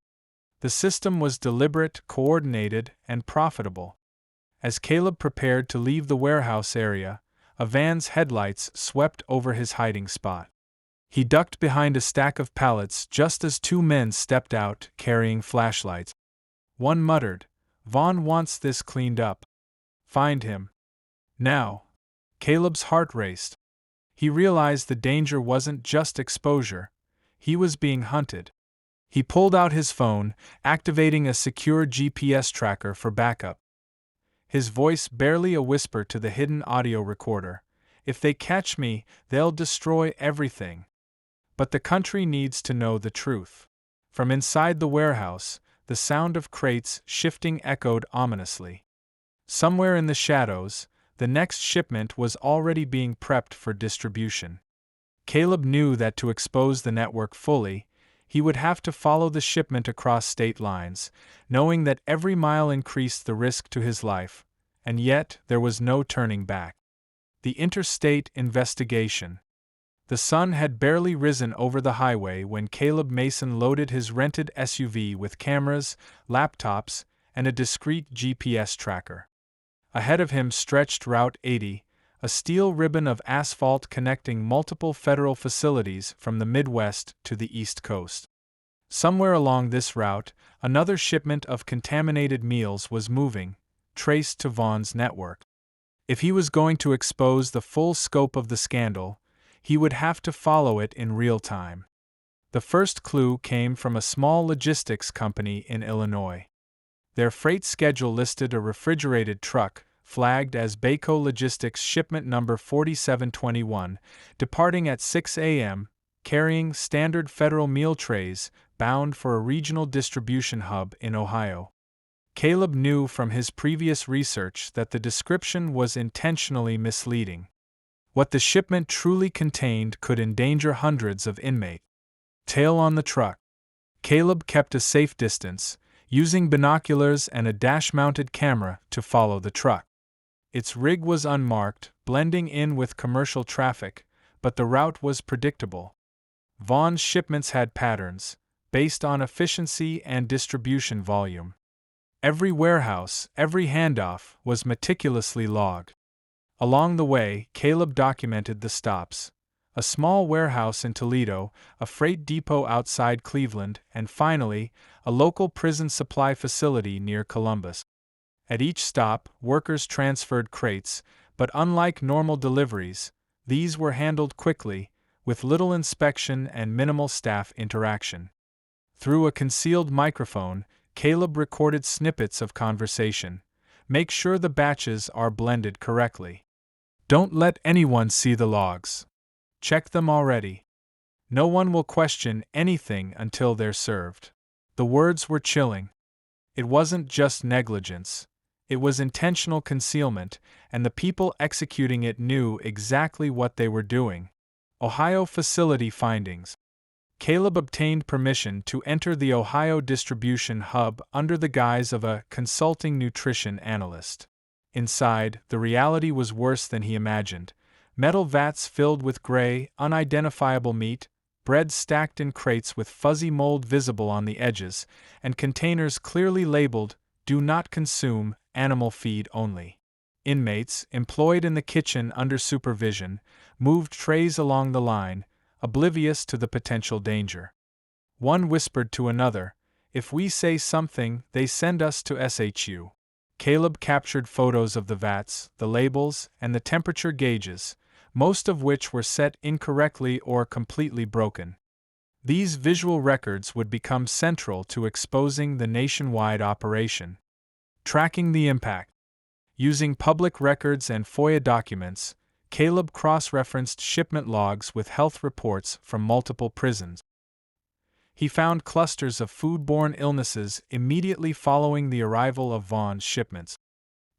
The system was deliberate, coordinated, and profitable. As Caleb prepared to leave the warehouse area, a van's headlights swept over his hiding spot. He ducked behind a stack of pallets just as two men stepped out, carrying flashlights. One muttered, "Vaughn wants this cleaned up. Find him. Now." Caleb's heart raced. He realized the danger wasn't just exposure, he was being hunted. He pulled out his phone, activating a secure GPS tracker for backup. His voice barely a whisper to the hidden audio recorder: "If they catch me, they'll destroy everything. But the country needs to know the truth." From inside the warehouse, the sound of crates shifting echoed ominously. Somewhere in the shadows, the next shipment was already being prepped for distribution. Caleb knew that to expose the network fully, he would have to follow the shipment across state lines, knowing that every mile increased the risk to his life, and yet there was no turning back. The interstate investigation. The sun had barely risen over the highway when Caleb Mason loaded his rented SUV with cameras, laptops, and a discreet GPS tracker. Ahead of him stretched Route 80, a steel ribbon of asphalt connecting multiple federal facilities from the Midwest to the East Coast. Somewhere along this route, another shipment of contaminated meals was moving, traced to Vaughn's network. If he was going to expose the full scope of the scandal, he would have to follow it in real time. The first clue came from a small logistics company in Illinois. Their freight schedule listed a refrigerated truck, flagged as Baco Logistics shipment number 4721, departing at 6 a.m., carrying standard federal meal trays, bound for a regional distribution hub in Ohio. Caleb knew from his previous research that the description was intentionally misleading. What the shipment truly contained could endanger hundreds of inmates. Tail on the truck. Caleb kept a safe distance, using binoculars and a dash-mounted camera to follow the truck. Its rig was unmarked, blending in with commercial traffic, but the route was predictable. Vaughn's shipments had patterns, based on efficiency and distribution volume. Every warehouse, every handoff, was meticulously logged. Along the way, Caleb documented the stops: a small warehouse in Toledo, a freight depot outside Cleveland, and finally, a local prison supply facility near Columbus. At each stop, workers transferred crates, but unlike normal deliveries, these were handled quickly, with little inspection and minimal staff interaction. Through a concealed microphone, Caleb recorded snippets of conversation. "Make sure the batches are blended correctly. Don't let anyone see the logs. Check them already. No one will question anything until they're served." The words were chilling. It wasn't just negligence. It was intentional concealment, and the people executing it knew exactly what they were doing. Ohio facility findings. Caleb obtained permission to enter the Ohio distribution hub under the guise of a consulting nutrition analyst. Inside, the reality was worse than he imagined. Metal vats filled with gray, unidentifiable meat, bread stacked in crates with fuzzy mold visible on the edges, and containers clearly labeled, "Do not consume, animal feed only." Inmates, employed in the kitchen under supervision, moved trays along the line, oblivious to the potential danger. One whispered to another, "If we say something, they send us to SHU." Caleb captured photos of the vats, the labels, and the temperature gauges, most of which were set incorrectly or completely broken. These visual records would become central to exposing the nationwide operation. Tracking the impact. Using public records and FOIA documents, Caleb cross-referenced shipment logs with health reports from multiple prisons. He found clusters of foodborne illnesses immediately following the arrival of Vaughn's shipments.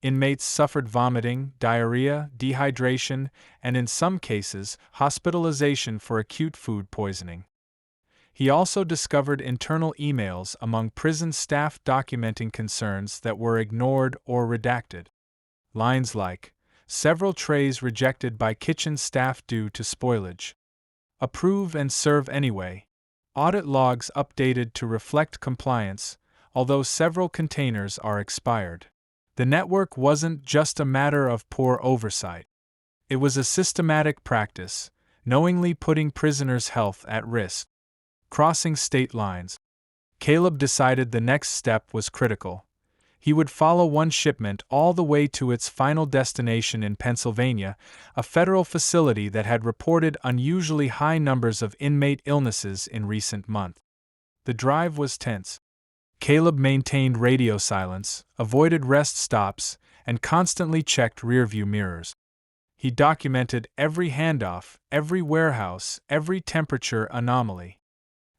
Inmates suffered vomiting, diarrhea, dehydration, and in some cases, hospitalization for acute food poisoning. He also discovered internal emails among prison staff documenting concerns that were ignored or redacted. Lines like, "Several trays rejected by kitchen staff due to spoilage. Approve and serve anyway." Audit logs updated to reflect compliance, although several containers are expired. The network wasn't just a matter of poor oversight. It was a systematic practice, knowingly putting prisoners' health at risk. Crossing state lines. Caleb decided the next step was critical. He would follow one shipment all the way to its final destination in Pennsylvania, a federal facility that had reported unusually high numbers of inmate illnesses in recent months. The drive was tense. Caleb maintained radio silence, avoided rest stops, and constantly checked rearview mirrors. He documented every handoff, every warehouse, every temperature anomaly.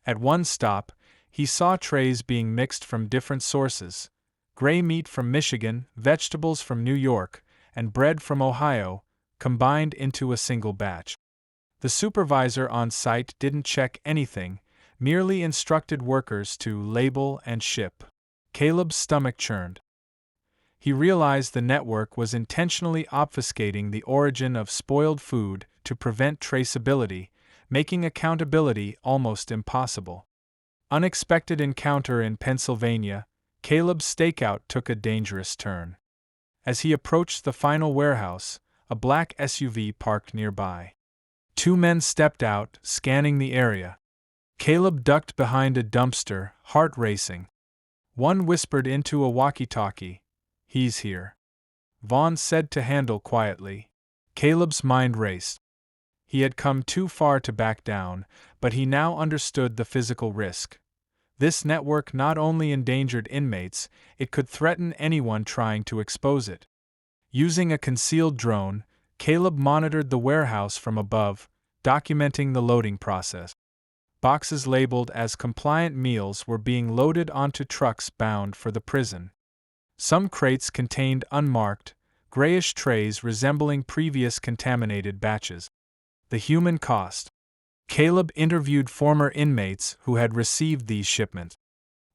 At one stop, he saw trays being mixed from different sources: gray meat from Michigan, vegetables from New York, and bread from Ohio, combined into a single batch. The supervisor on site didn't check anything, merely instructed workers to label and ship. Caleb's stomach churned. He realized the network was intentionally obfuscating the origin of spoiled food to prevent traceability, making accountability almost impossible. Unexpected encounter in Pennsylvania. Caleb's stakeout took a dangerous turn. As he approached the final warehouse, a black SUV parked nearby. Two men stepped out, scanning the area. Caleb ducked behind a dumpster, heart racing. One whispered into a walkie-talkie, "He's here." Vaughn said to Handel quietly. Caleb's mind raced. He had come too far to back down, but he now understood the physical risk. This network not only endangered inmates, it could threaten anyone trying to expose it. Using a concealed drone, Caleb monitored the warehouse from above, documenting the loading process. Boxes labeled as compliant meals were being loaded onto trucks bound for the prison. Some crates contained unmarked, grayish trays resembling previous contaminated batches. The human cost. Caleb interviewed former inmates who had received these shipments.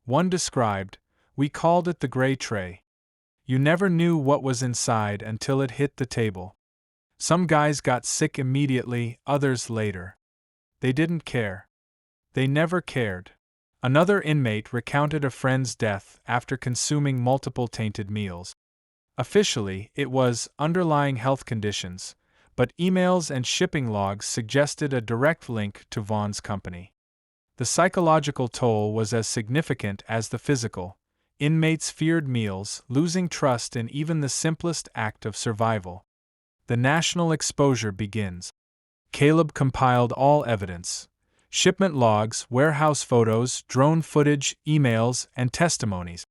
One described, "We called it the gray tray. You never knew what was inside until it hit the table. Some guys got sick immediately, others later. They didn't care. They never cared." Another inmate recounted a friend's death after consuming multiple tainted meals. Officially, it was underlying health conditions, but emails and shipping logs suggested a direct link to Vaughn's company. The psychological toll was as significant as the physical. Inmates feared meals, losing trust in even the simplest act of survival. The national exposure begins. Caleb compiled all evidence: shipment logs, warehouse photos, drone footage, emails, and testimonies.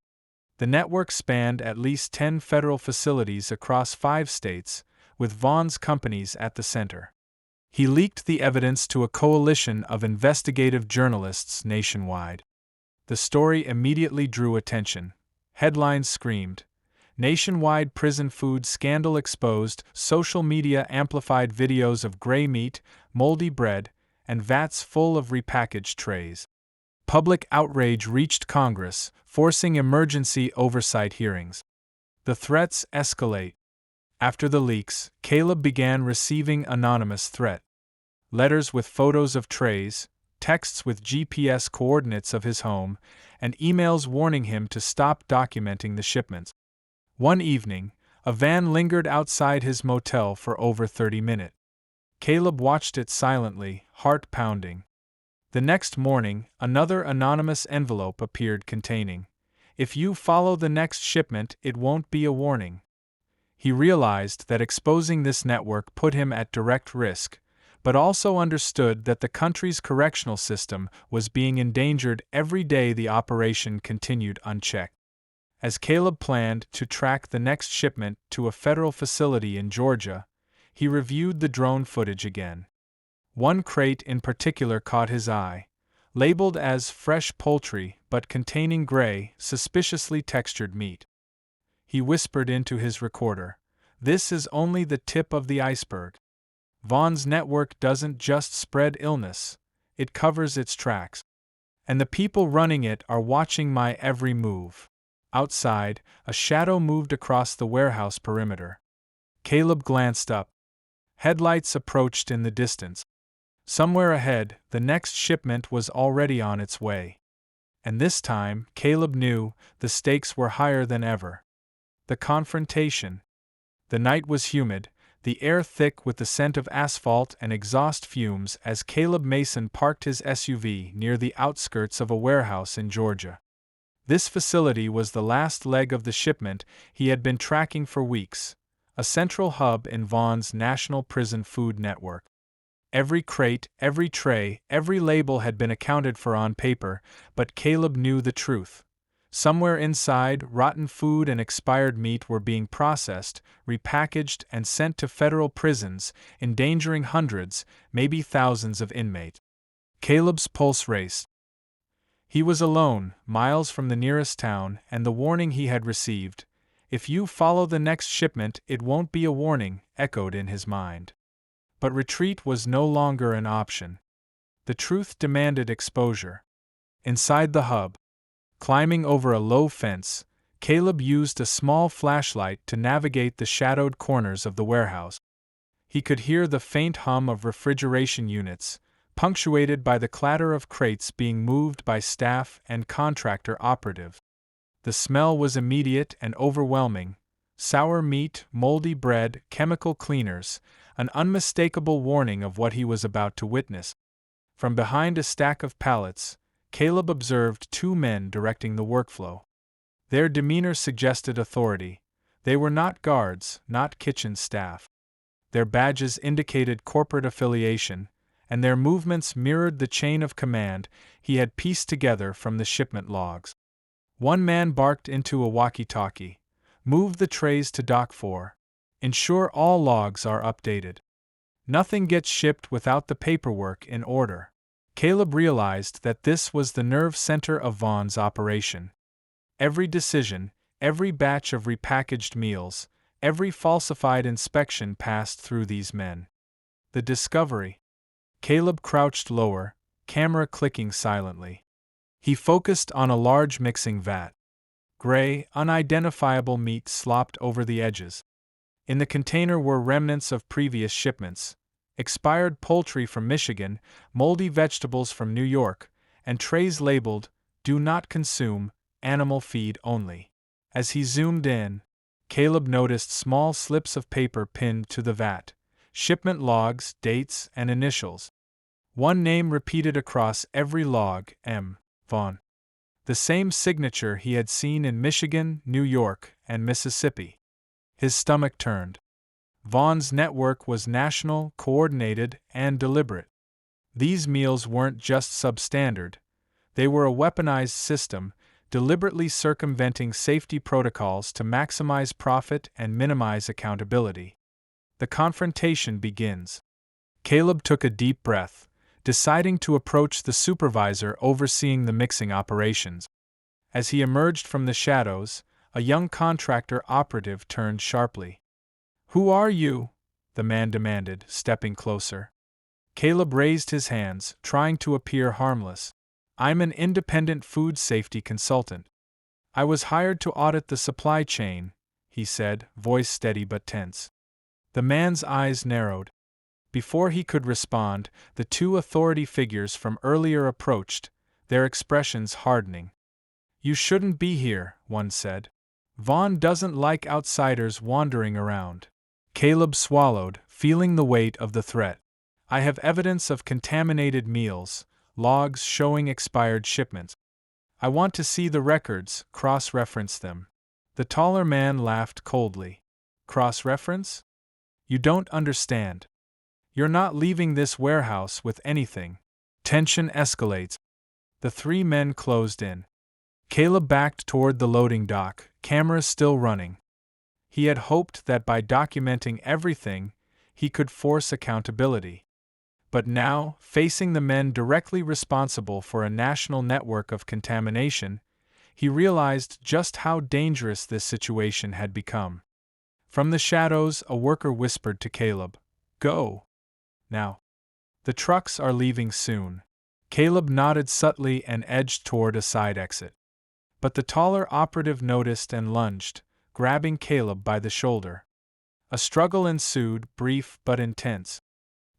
The network spanned at least 10 federal facilities across 5 states, with Vaughn's companies at the center. He leaked the evidence to a coalition of investigative journalists nationwide. The story immediately drew attention. Headlines screamed, "Nationwide prison food scandal exposed," social media amplified videos of gray meat, moldy bread, and vats full of repackaged trays. Public outrage reached Congress, forcing emergency oversight hearings. The threats escalate. After the leaks, Caleb began receiving anonymous threats. Letters with photos of trays, texts with GPS coordinates of his home, and emails warning him to stop documenting the shipments. One evening, a van lingered outside his motel for over 30 minutes. Caleb watched it silently, heart pounding. The next morning, another anonymous envelope appeared containing, "If you follow the next shipment, it won't be a warning." He realized that exposing this network put him at direct risk, but also understood that the country's correctional system was being endangered every day the operation continued unchecked. As Caleb planned to track the next shipment to a federal facility in Georgia, he reviewed the drone footage again. One crate in particular caught his eye, labeled as fresh poultry but containing gray, suspiciously textured meat. He whispered into his recorder, "This is only the tip of the iceberg. Vaughn's network doesn't just spread illness, it covers its tracks. And the people running it are watching my every move." Outside, a shadow moved across the warehouse perimeter. Caleb glanced up. Headlights approached in the distance. Somewhere ahead, the next shipment was already on its way. And this time, Caleb knew, the stakes were higher than ever. The confrontation. The night was humid, the air thick with the scent of asphalt and exhaust fumes as Caleb Mason parked his SUV near the outskirts of a warehouse in Georgia. This facility was the last leg of the shipment he had been tracking for weeks, a central hub in Vaughn's National Prison Food Network. Every crate, every tray, every label had been accounted for on paper, but Caleb knew the truth. Somewhere inside, rotten food and expired meat were being processed, repackaged, and sent to federal prisons, endangering hundreds, maybe thousands of inmates. Caleb's pulse raced. He was alone, miles from the nearest town, and the warning he had received, "If you follow the next shipment, it won't be a warning," echoed in his mind. But retreat was no longer an option. The truth demanded exposure. Inside the hub, climbing over a low fence, Caleb used a small flashlight to navigate the shadowed corners of the warehouse. He could hear the faint hum of refrigeration units, punctuated by the clatter of crates being moved by staff and contractor operatives. The smell was immediate and overwhelming: sour meat, moldy bread, chemical cleaners, an unmistakable warning of what he was about to witness. From behind a stack of pallets, Caleb observed two men directing the workflow. Their demeanor suggested authority. They were not guards, not kitchen staff. Their badges indicated corporate affiliation, and their movements mirrored the chain of command he had pieced together from the shipment logs. One man barked into a walkie-talkie, "Move the trays to Dock 4. Ensure all logs are updated. Nothing gets shipped without the paperwork in order." Caleb realized that this was the nerve center of Vaughn's operation. Every decision, every batch of repackaged meals, every falsified inspection passed through these men. The discovery. Caleb crouched lower, camera clicking silently. He focused on a large mixing vat. Gray, unidentifiable meat slopped over the edges. In the container were remnants of previous shipments: expired poultry from Michigan, moldy vegetables from New York, and trays labeled, "Do not consume, animal feed only." As he zoomed in, Caleb noticed small slips of paper pinned to the vat, shipment logs, dates, and initials. One name repeated across every log: M. Vaughn. The same signature he had seen in Michigan, New York, and Mississippi. His stomach turned. Vaughn's network was national, coordinated, and deliberate. These meals weren't just substandard. They were a weaponized system, deliberately circumventing safety protocols to maximize profit and minimize accountability. The confrontation begins. Caleb took a deep breath, deciding to approach the supervisor overseeing the mixing operations. As he emerged from the shadows, a young contractor operative turned sharply. "Who are you?" the man demanded, stepping closer. Caleb raised his hands, trying to appear harmless. "I'm an independent food safety consultant. I was hired to audit the supply chain," he said, voice steady but tense. The man's eyes narrowed. Before he could respond, the two authority figures from earlier approached, their expressions hardening. You shouldn't be here, one said. Vaughn doesn't like outsiders wandering around. Caleb swallowed, feeling the weight of the threat. I have evidence of contaminated meals, logs showing expired shipments. I want to see the records, cross-reference them. The taller man laughed coldly. Cross-reference? You don't understand. You're not leaving this warehouse with anything. Tension escalates. The three men closed in. Caleb backed toward the loading dock, cameras still running. He had hoped that by documenting everything, he could force accountability. But now, facing the men directly responsible for a national network of contamination, he realized just how dangerous this situation had become. From the shadows, a worker whispered to Caleb, "Go. Now. The trucks are leaving soon." Caleb nodded subtly and edged toward a side exit. But the taller operative noticed and lunged, grabbing Caleb by the shoulder. A struggle ensued, brief but intense.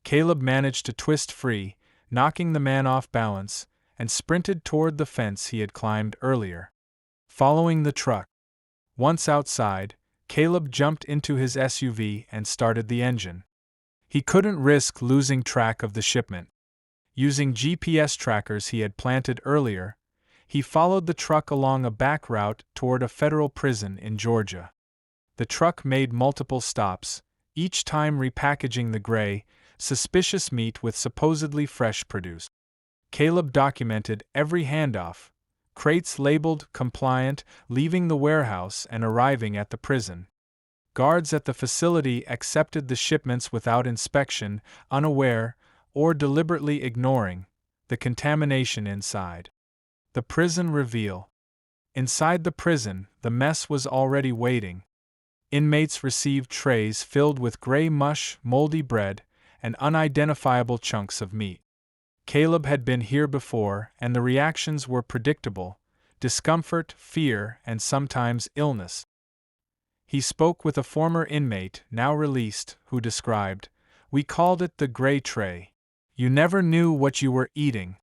Caleb managed to twist free, knocking the man off balance, and sprinted toward the fence he had climbed earlier. Following the truck. Once outside, Caleb jumped into his SUV and started the engine. He couldn't risk losing track of the shipment. Using GPS trackers he had planted earlier, he followed the truck along a back route toward a federal prison in Georgia. The truck made multiple stops, each time repackaging the gray, suspicious meat with supposedly fresh produce. Caleb documented every handoff, crates labeled compliant, leaving the warehouse and arriving at the prison. Guards at the facility accepted the shipments without inspection, unaware, or deliberately ignoring the contamination inside. The prison reveal. Inside the prison, the mess was already waiting. Inmates received trays filled with gray mush, moldy bread, and unidentifiable chunks of meat. Caleb had been here before, and the reactions were predictable: discomfort, fear, and sometimes illness. He spoke with a former inmate, now released, who described, "We called it the gray tray. You never knew what you were eating.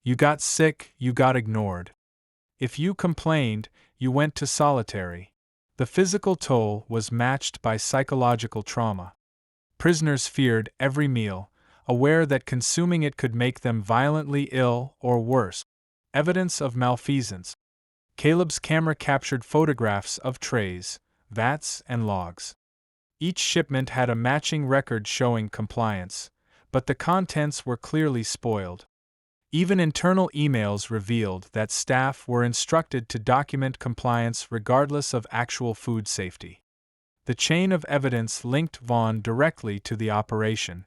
You got sick, you got ignored. If you complained, you went to solitary." The physical toll was matched by psychological trauma. Prisoners feared every meal, aware that consuming it could make them violently ill or worse. Evidence of malfeasance. Caleb's camera captured photographs of trays, vats, and logs. Each shipment had a matching record showing compliance, but the contents were clearly spoiled. Even internal emails revealed that staff were instructed to document compliance regardless of actual food safety. The chain of evidence linked Vaughn directly to the operation.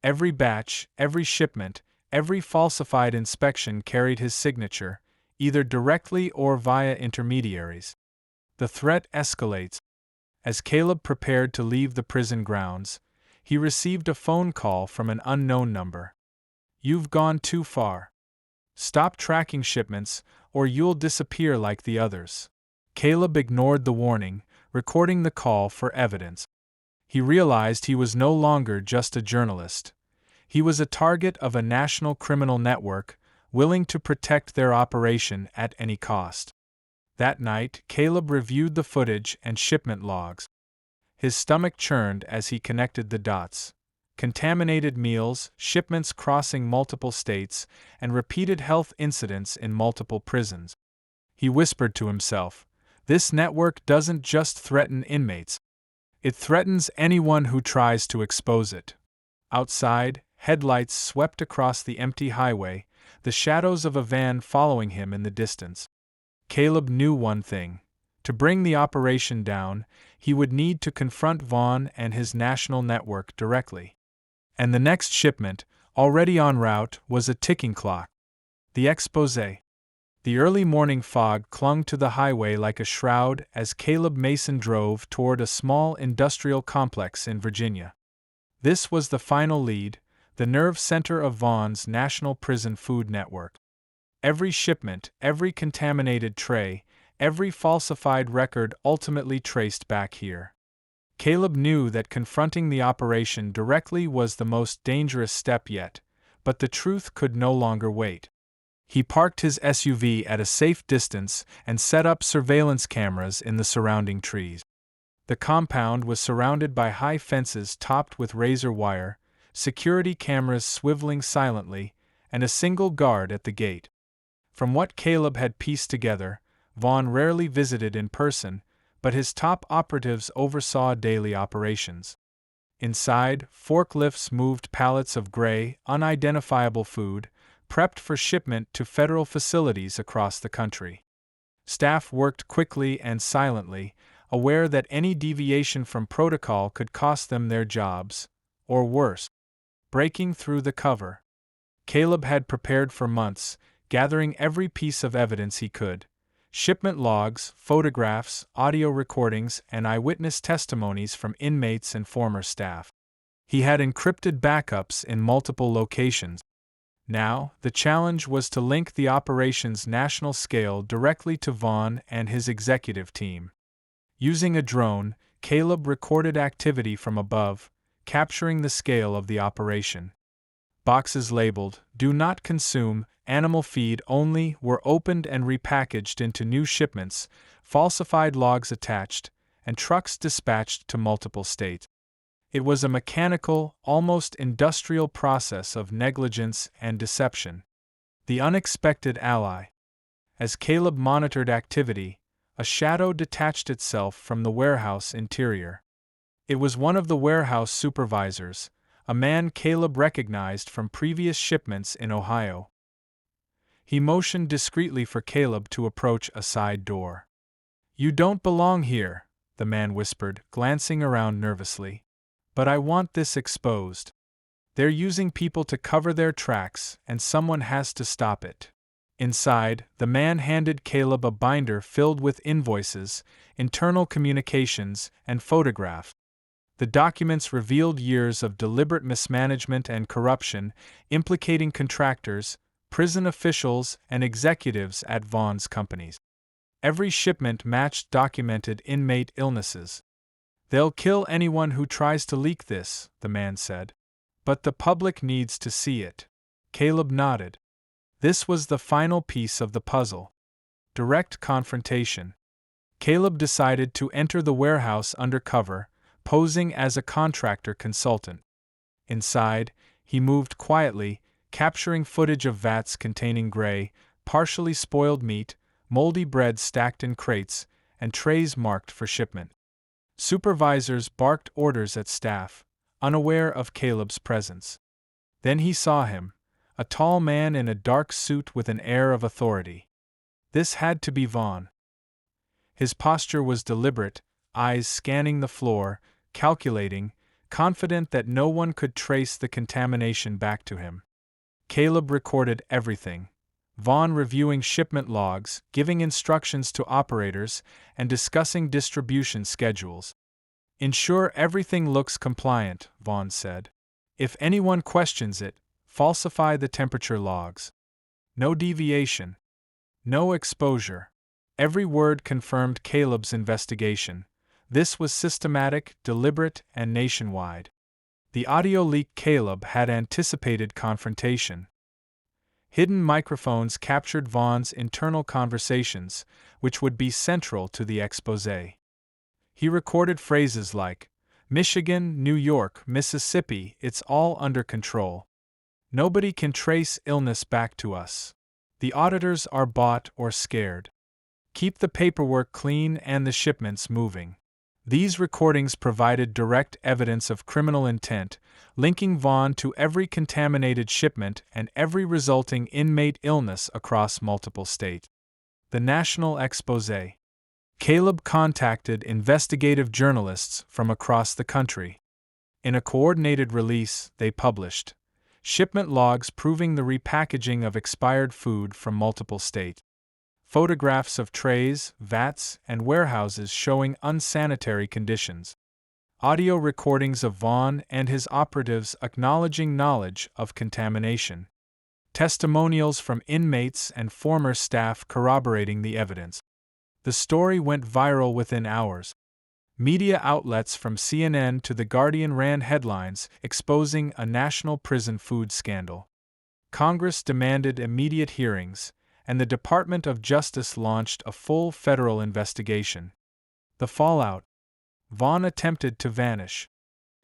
Every batch, every shipment, every falsified inspection carried his signature, either directly or via intermediaries. The threat escalates. As Caleb prepared to leave the prison grounds, he received a phone call from an unknown number. "You've gone too far. Stop tracking shipments, or you'll disappear like the others." Caleb ignored the warning, recording the call for evidence. He realized he was no longer just a journalist. He was a target of a national criminal network, willing to protect their operation at any cost. That night, Caleb reviewed the footage and shipment logs. His stomach churned as he connected the dots. Contaminated meals, shipments crossing multiple states, and repeated health incidents in multiple prisons. He whispered to himself, "This network doesn't just threaten inmates. It threatens anyone who tries to expose it." Outside, headlights swept across the empty highway, the shadows of a van following him in the distance. Caleb knew one thing. To bring the operation down, he would need to confront Vaughn and his national network directly. And the next shipment, already en route, was a ticking clock. The exposé. The early morning fog clung to the highway like a shroud as Caleb Mason drove toward a small industrial complex in Virginia. This was the final lead, the nerve center of Vaughn's National Prison Food Network. Every shipment, every contaminated tray, every falsified record ultimately traced back here. Caleb knew that confronting the operation directly was the most dangerous step yet, but the truth could no longer wait. He parked his SUV at a safe distance and set up surveillance cameras in the surrounding trees. The compound was surrounded by high fences topped with razor wire, security cameras swiveling silently, and a single guard at the gate. From what Caleb had pieced together, Vaughn rarely visited in person, but his top operatives oversaw daily operations. Inside, forklifts moved pallets of gray, unidentifiable food, prepped for shipment to federal facilities across the country. Staff worked quickly and silently, aware that any deviation from protocol could cost them their jobs, or worse, breaking through the cover. Caleb had prepared for months, gathering every piece of evidence he could: shipment logs, photographs, audio recordings, and eyewitness testimonies from inmates and former staff. He had encrypted backups in multiple locations. Now, the challenge was to link the operation's national scale directly to Vaughn and his executive team. Using a drone, Caleb recorded activity from above, capturing the scale of the operation. Boxes labeled, "Do not consume, animal feed only," were opened and repackaged into new shipments, falsified logs attached, and trucks dispatched to multiple states. It was a mechanical, almost industrial process of negligence and deception. The unexpected ally. As Caleb monitored activity, a shadow detached itself from the warehouse interior. It was one of the warehouse supervisors, a man Caleb recognized from previous shipments in Ohio. He motioned discreetly for Caleb to approach a side door. "You don't belong here," the man whispered, glancing around nervously. "But I want this exposed. They're using people to cover their tracks, and someone has to stop it." Inside, the man handed Caleb a binder filled with invoices, internal communications, and photographs. The documents revealed years of deliberate mismanagement and corruption, implicating contractors, prison officials, and executives at Vaughn's companies. Every shipment matched documented inmate illnesses. "They'll kill anyone who tries to leak this," the man said. "But the public needs to see it." Caleb nodded. This was the final piece of the puzzle. Direct confrontation. Caleb decided to enter the warehouse undercover, posing as a contractor consultant. Inside, he moved quietly, capturing footage of vats containing gray, partially spoiled meat, moldy bread stacked in crates, and trays marked for shipment. Supervisors barked orders at staff, unaware of Caleb's presence. Then he saw him, a tall man in a dark suit with an air of authority. This had to be Vaughn. His posture was deliberate, eyes scanning the floor, calculating, confident that no one could trace the contamination back to him. Caleb recorded everything. Vaughn reviewing shipment logs, giving instructions to operators, and discussing distribution schedules. "Ensure everything looks compliant," Vaughn said. "If anyone questions it, falsify the temperature logs. No deviation. No exposure." Every word confirmed Caleb's investigation. This was systematic, deliberate, and nationwide. The audio leak. Caleb had anticipated confrontation. Hidden microphones captured Vaughn's internal conversations, which would be central to the exposé. He recorded phrases like, "Michigan, New York, Mississippi, it's all under control. Nobody can trace illness back to us. The auditors are bought or scared. Keep the paperwork clean and the shipments moving." These recordings provided direct evidence of criminal intent, linking Vaughn to every contaminated shipment and every resulting inmate illness across multiple states. The National Exposé. Caleb contacted investigative journalists from across the country. In a coordinated release, they published shipment logs proving the repackaging of expired food from multiple states. Photographs of trays, vats, and warehouses showing unsanitary conditions. Audio recordings of Vaughn and his operatives acknowledging knowledge of contamination. Testimonials from inmates and former staff corroborating the evidence. The story went viral within hours. Media outlets from CNN to The Guardian ran headlines exposing a national prison food scandal. Congress demanded immediate hearings, and the Department of Justice launched a full federal investigation. The fallout: Vaughn attempted to vanish.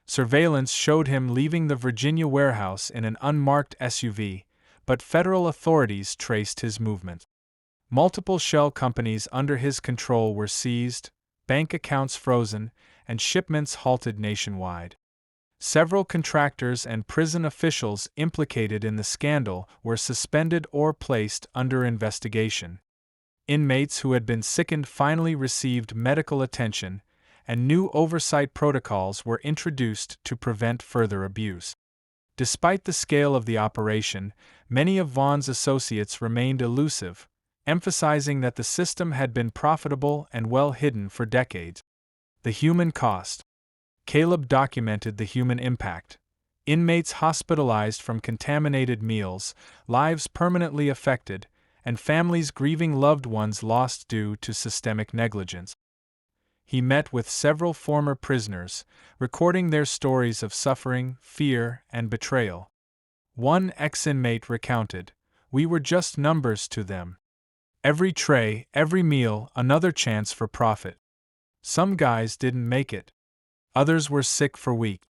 Surveillance showed him leaving the Virginia warehouse in an unmarked SUV, but federal authorities traced his movement. Multiple shell companies under his control were seized, bank accounts frozen, and shipments halted nationwide. Several contractors and prison officials implicated in the scandal were suspended or placed under investigation. Inmates who had been sickened finally received medical attention, and new oversight protocols were introduced to prevent further abuse. Despite the scale of the operation, many of Vaughn's associates remained elusive, emphasizing that the system had been profitable and well hidden for decades. The human cost. Caleb documented the human impact. Inmates hospitalized from contaminated meals, lives permanently affected, and families grieving loved ones lost due to systemic negligence. He met with several former prisoners, recording their stories of suffering, fear, and betrayal. One ex-inmate recounted, "We were just numbers to them. Every tray, every meal, another chance for profit. Some guys didn't make it. Others were sick for weeks.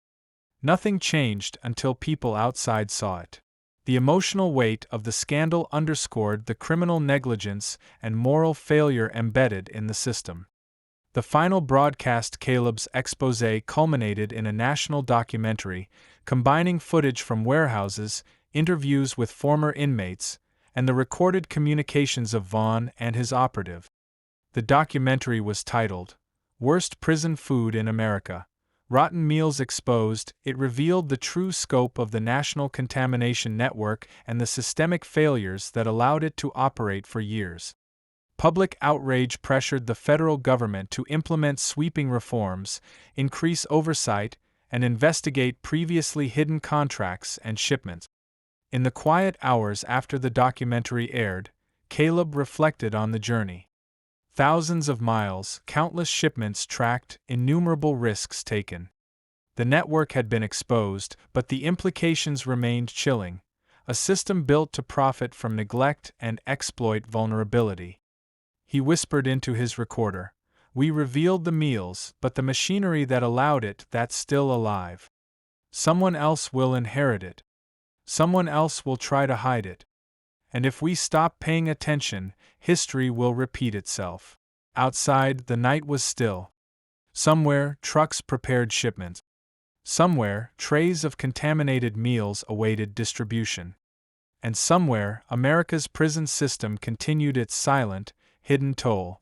Nothing changed until people outside saw it." The emotional weight of the scandal underscored the criminal negligence and moral failure embedded in the system. The final broadcast, Caleb's exposé, culminated in a national documentary, combining footage from warehouses, interviews with former inmates, and the recorded communications of Vaughn and his operative. The documentary was titled, "Worst Prison Food in America: Rotten Meals Exposed." It revealed the true scope of the national contamination network and the systemic failures that allowed it to operate for years. Public outrage pressured the federal government to implement sweeping reforms, increase oversight, and investigate previously hidden contracts and shipments. In the quiet hours after the documentary aired, Caleb reflected on the journey. Thousands of miles, countless shipments tracked, innumerable risks taken. The network had been exposed, but the implications remained chilling: a system built to profit from neglect and exploit vulnerability. He whispered into his recorder, "We revealed the meals, but the machinery that allowed it, that's still alive. Someone else will inherit it. Someone else will try to hide it. And if we stop paying attention, history will repeat itself." Outside, the night was still. Somewhere, trucks prepared shipments. Somewhere, trays of contaminated meals awaited distribution. And somewhere, America's prison system continued its silent, hidden toll.